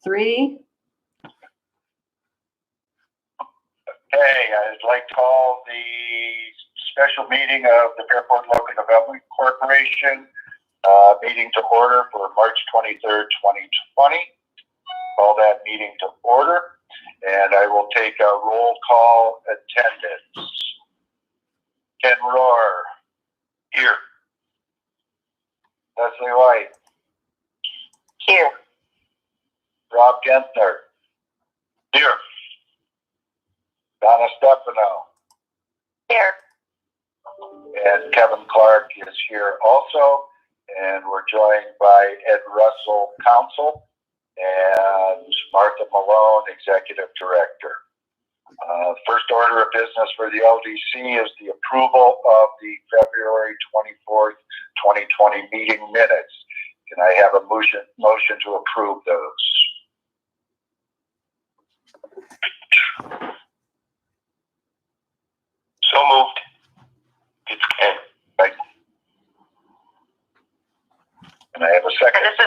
3. Okay, I'd like to call the special meeting of the Fairport Local Development Corporation meeting to order for March 23rd, 2020. Call that meeting to order, and I will take a roll call attendance. Ken Rohr, here. Leslie White, here. Rob Gentner, here. Donna Stefano, Here. and Kevin Clark is here also, and we're joined by Ed Russell, counsel, and Martha Malone, executive director. First order of business for the LDC is the approval of the February 24th, 2020 meeting minutes. Can I have a motion to approve those? So moved. It's Ken. Right. Can I have a second? And this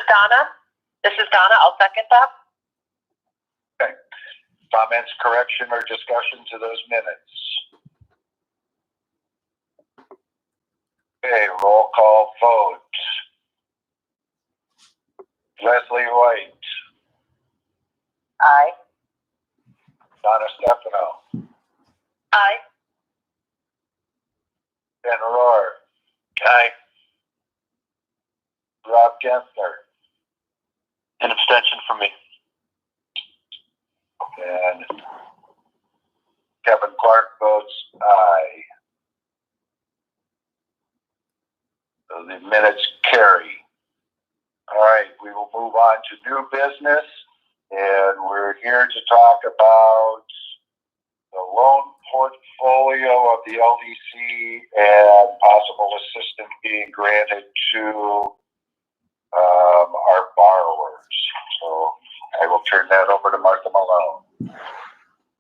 is Donna. I'll second that. Okay. Comments, correction, or discussion to those minutes? Okay, roll call vote. Leslie White. Aye. Donna Stefano. Aye. Ben Rohr. Aye. Rob Gentner. An abstention from me. And Kevin Clark votes aye. So the minutes carry. All right, we will move on to new business, and we're here to talk about the loan portfolio of the LDC and possible assistance being granted to our borrowers. So I will turn that over to Martha Malone.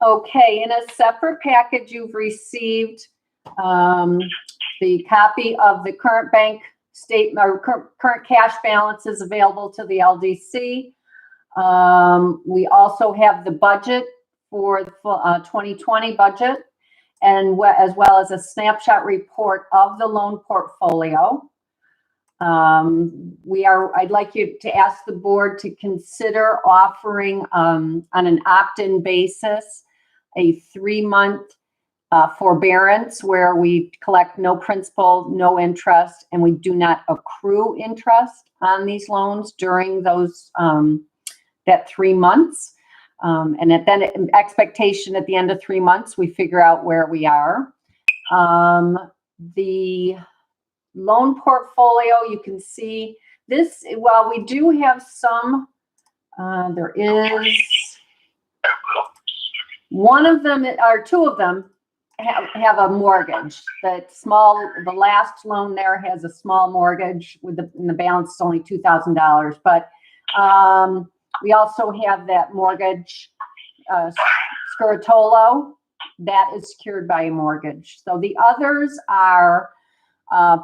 Okay, in a separate package, you've received the copy of the current bank statement or current cash balances available to the LDC. We also have the budget for the 2020 budget, and as well as a snapshot report of the loan portfolio. I'd like you to ask the board to consider offering on an opt-in basis a 3-month forbearance where we collect no principal, no interest, and we do not accrue interest on these loans during those that 3 months. And at that expectation at the end of 3 months, we figure out where we are. The loan portfolio, you can see this, while we do have some, there is one of them, or two of them have a mortgage. The last loan there has a small mortgage and the balance is only $2,000. But we also have that mortgage, Scuratolo, that is secured by a mortgage. So the others are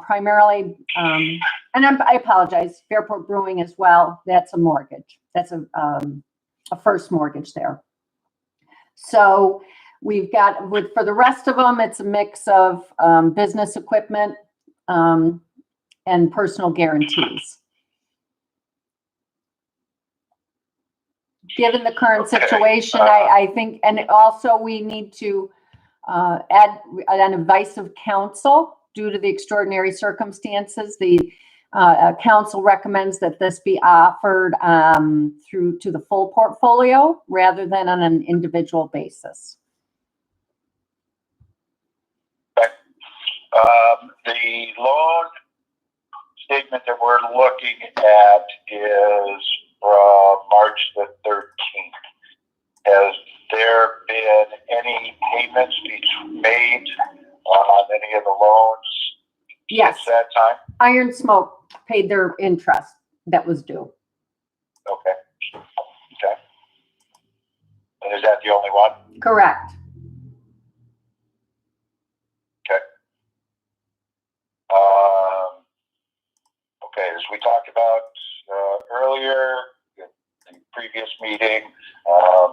primarily, and I apologize, Fairport Brewing as well. That's a mortgage. That's a first mortgage there. So we've got, for the rest of them, it's a mix of business equipment and personal guarantees. Given the current situation, I think, and also we need to add an advice of counsel due to the extraordinary circumstances. The council recommends that this be offered through to the full portfolio rather than on an individual basis. Okay. The loan statement that we're looking at is from March the 13th. Has there been any payments made on any of the loans? Yes. Since that time? Iron Smoke paid their interest that was due. Okay. Okay. And is that the only one? Correct. Okay. Okay, as we talked about earlier, the previous meeting.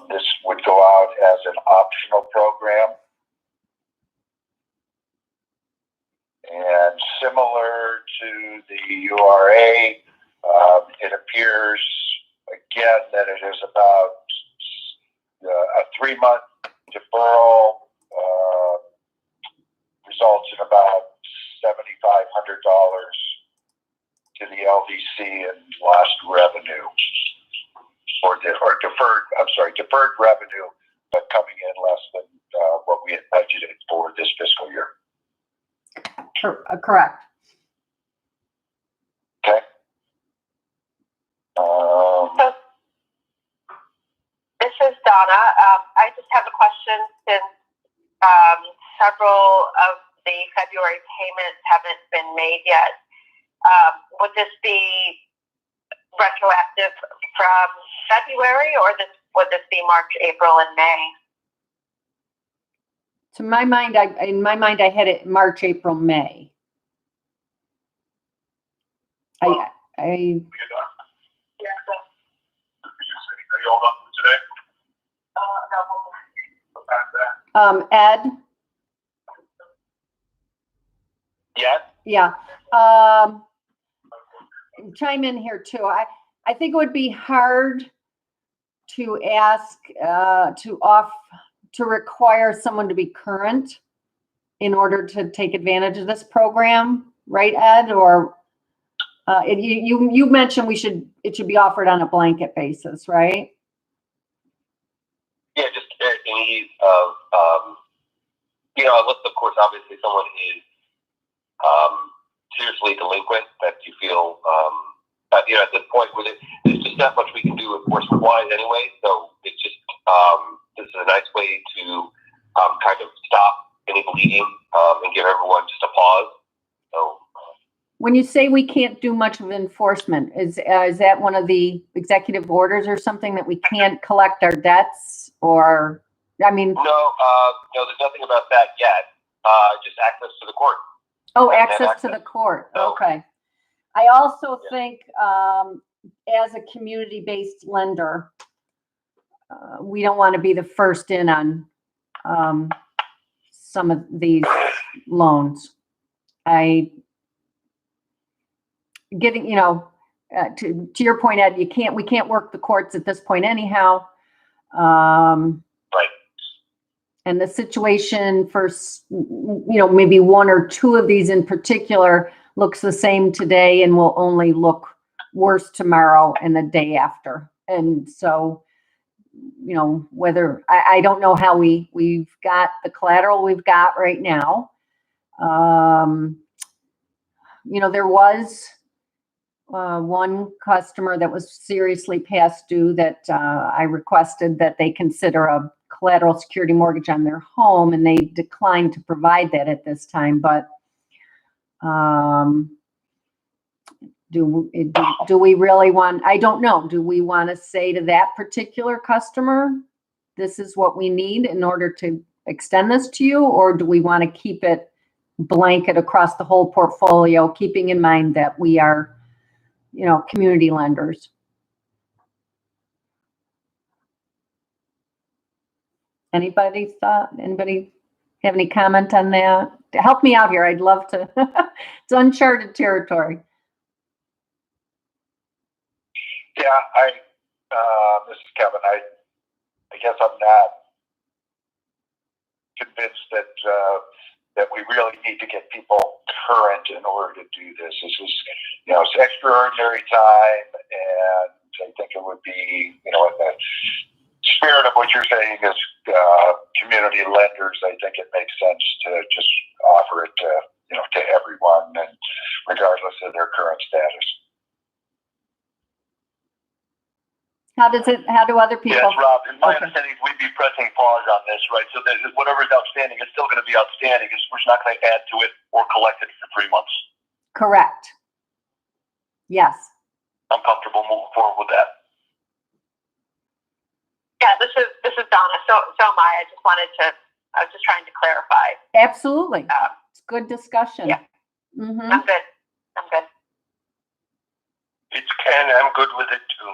This would go out as an optional program. And similar to the URA, it appears again that it is about a 3-month deferral results in about $7,500 to the LDC in lost revenue, or deferred revenue, but coming in less than what we had budgeted for this fiscal year. Correct. Okay. So this is Donna. I just have a question since several of the February payments haven't been made yet. Would this be retroactive from February, or would this be March, April, and May? To my mind, in my mind, I had it March, April, May. Are you done? Yeah. Are you all done for today? No. Ed? Yes. Yeah. Chime in here too. I think it would be hard to ask to require someone to be current in order to take advantage of this program, right, Ed? Or you mentioned it should be offered on a blanket basis, right? Yeah, just any unless of course obviously someone is seriously delinquent that you feel at this point with it, there's just not much we can do enforcement wise anyway. So it's just this is a nice way to kind of stop any bleeding and give everyone just a pause. So When you say we can't do much of enforcement, is that one of the executive orders or something that we can't collect our debts? Or, I mean, no, there's nothing about that yet. Just access to the court. oh, access to the court. Okay. I also think as a community-based lender, we don't want to be the first in on some of these loans. To your point, Ed, we can't work the courts at this point anyhow. Right. And the situation for, maybe one or two of these in particular looks the same today and will only look worse tomorrow and the day after. And so, whether, I don't know how we've got the collateral we've got right now. There was one customer that was seriously past due that I requested that they consider a collateral security mortgage on their home, and they declined to provide that at this time. But do we really want, I don't know, do we want to say to that particular customer, this is what we need in order to extend this to you? Or do we want to keep it blanket across the whole portfolio, keeping in mind that we are, community lenders? Anybody have any comment on that? Help me out here. I'd love to. It's uncharted territory. Yeah, this is Kevin. I guess I'm not convinced that we really need to get people current in order to do this. This is, it's extraordinary time, and I think it would be, in the spirit of what you're saying is community lenders, I think it makes sense to just offer it to everyone, and regardless of their current status. How do other people? Yes, Rob. In my Okay. understanding, we'd be pressing pause on this, right? So that whatever is outstanding is still going to be outstanding. We're just not going to add to it or collect it for 3 months. Correct. Yes. I'm comfortable moving forward with that. Yeah, this is Donna. So am I. I was just trying to clarify. Absolutely. It's good discussion. Yeah. Mm-hmm. I'm good. It's Ken. I'm good with it too.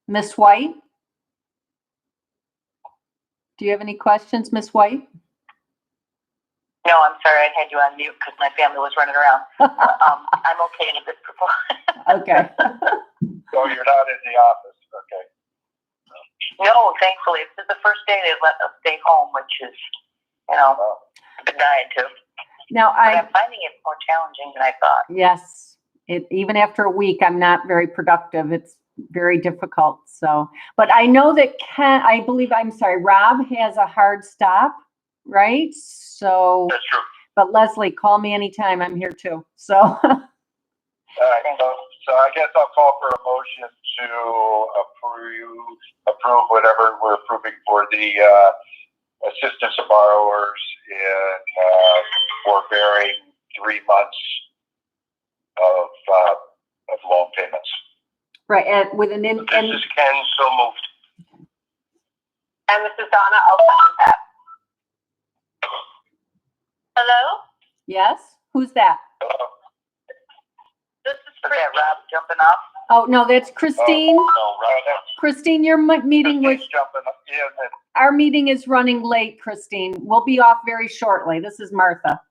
Miss White? Do you have any questions, Miss White? No, I'm sorry, I had you on mute because my family was running around. I'm okay with this proposal. Okay. So you're not in the office, okay? No, thankfully, this is the first day they let us stay home, which is, I've been dying to. Now But I'm finding it more challenging than I thought. yes, even after a week, I'm not very productive. It's very difficult. So, but I know that Rob has a hard stop, right? So, That's true. but Leslie, call me anytime. I'm here too. So, All right, so I guess I'll call for a motion to approve whatever we're approving for the assistance to borrowers in forbearing 3 months of loan payments. right, and with an This is Ken, so moved. And this is Donna, I'll second that. Hello? yes, who's that? This is Chris. Rob jumping up. Oh no, that's Christine. No, right. Christine, your meeting was. Christine's jumping up. Yeah, Our meeting is running late, Christine. We'll be off very shortly. This is Martha.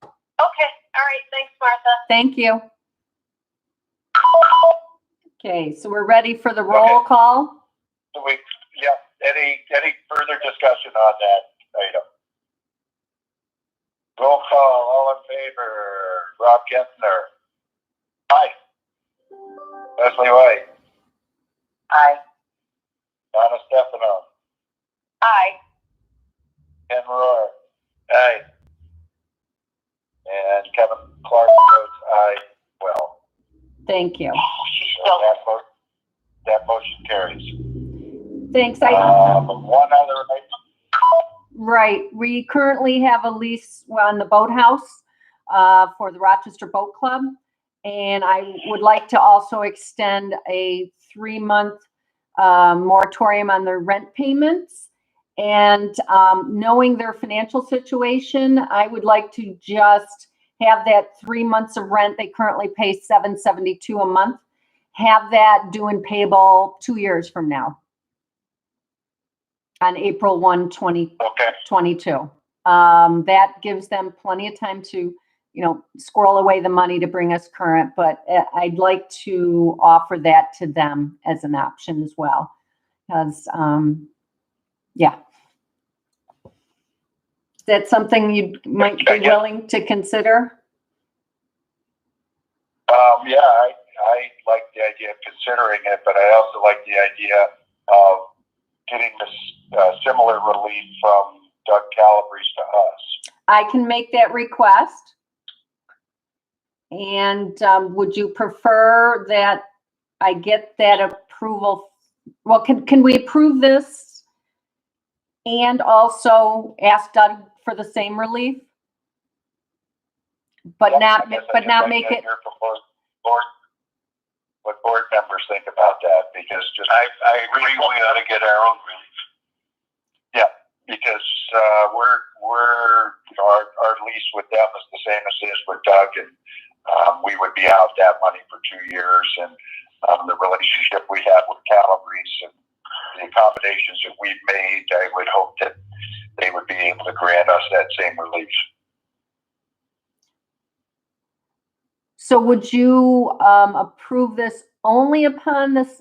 Okay, all right, thanks, Martha. Thank you. Okay, so we're ready for the roll call. any further discussion on that item? Roll call, all in favor. Rob Gentner. Aye. Leslie White. Aye. Donna Stefano. Aye. Ken Rohr. Aye. And Kevin Clark votes aye. Well, Thank you. She's so that motion carries. Thanks. One other item. Right. We currently have a lease on the boathouse for the Rochester Boat Club. And I would like to also extend a 3-month moratorium on their rent payments. And knowing their financial situation, I would like to just have that 3 months of rent. They currently pay $772 a month. Have that due and payable 2 years from now, on April 1, 2022. That gives them plenty of time to, squirrel away the money to bring us current. But I'd like to offer that to them as an option as well, because yeah. Is that something you might be willing to consider? Yeah, I like the idea of considering it, but I also like the idea of getting this similar relief from Doug Calabrese to us. I can make that request. And would you prefer that I get that approval? Well, can we approve this and also ask Doug for the same relief? But not make it. What board members think about that, because I agree we ought to get our own relief. Yeah, because our lease with them is the same as it is with Doug, and we would be out that money for 2 years, and the relationship we have with Calabrese and the accommodations that we've made, I would hope that they would be able to grant us that same relief. So would you approve this only upon this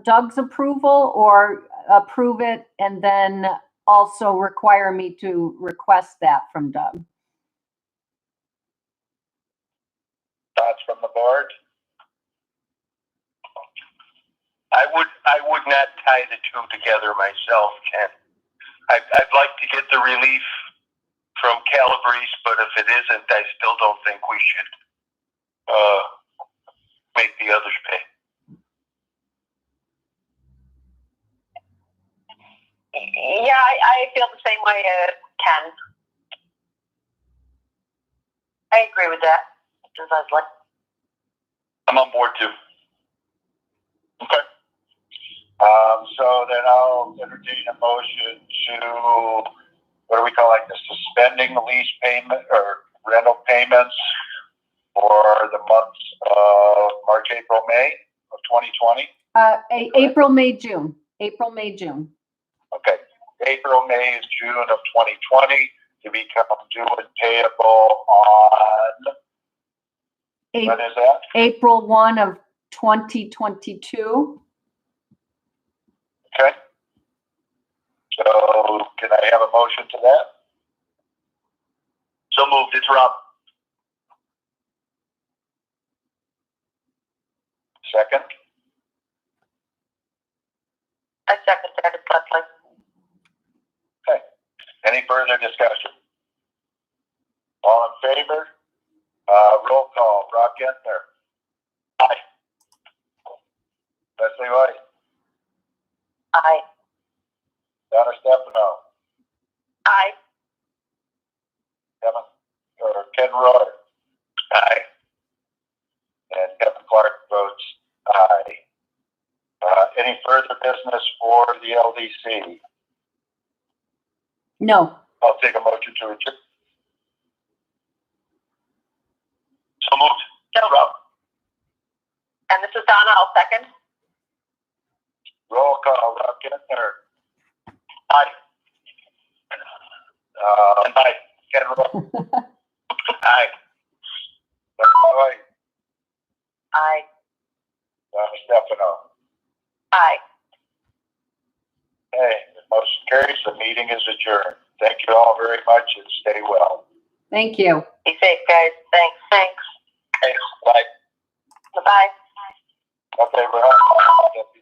Doug's approval, or approve it and then also require me to request that from Doug? Thoughts from the board? I would not tie the two together myself, Ken. I'd like to get the relief from Calabrese, but if it isn't, I still don't think we should make the others pay. Yeah, I feel the same way as Ken. I agree with that. Leslie. I'm on board too. Okay. So then I'll entertain a motion to, what do we call it, suspending the lease payment or rental payments for the months of March, April, May of 2020. April, May, June. April, May, June. Okay. April, May, June of 2020 to become due and payable on, when is that? April 1 of 2022. Okay. So can I have a motion to that? So moved. It's Rob. Second? I second that. It's Leslie. Okay. Any further discussion? All in favor? Roll call. Rob Gentner. Aye. Leslie White. Aye. Donna Stefano. Aye. Ken Roy. Aye. And Kevin Clark votes aye. Any further business for the LDC? No. I'll take a motion to adjourn. So moved. No. Rob. And this is Donna. I'll second. Roll call. Rob Gentner. Aye. And aye. Ken Roy. Aye. Leslie White. Aye. Donna Stefano. Aye. Okay, the motion carries. The meeting is adjourned. Thank you all very much and stay well. Thank you. Be safe, guys. Thanks. Thanks. Bye. Bye-bye. Okay, we're on.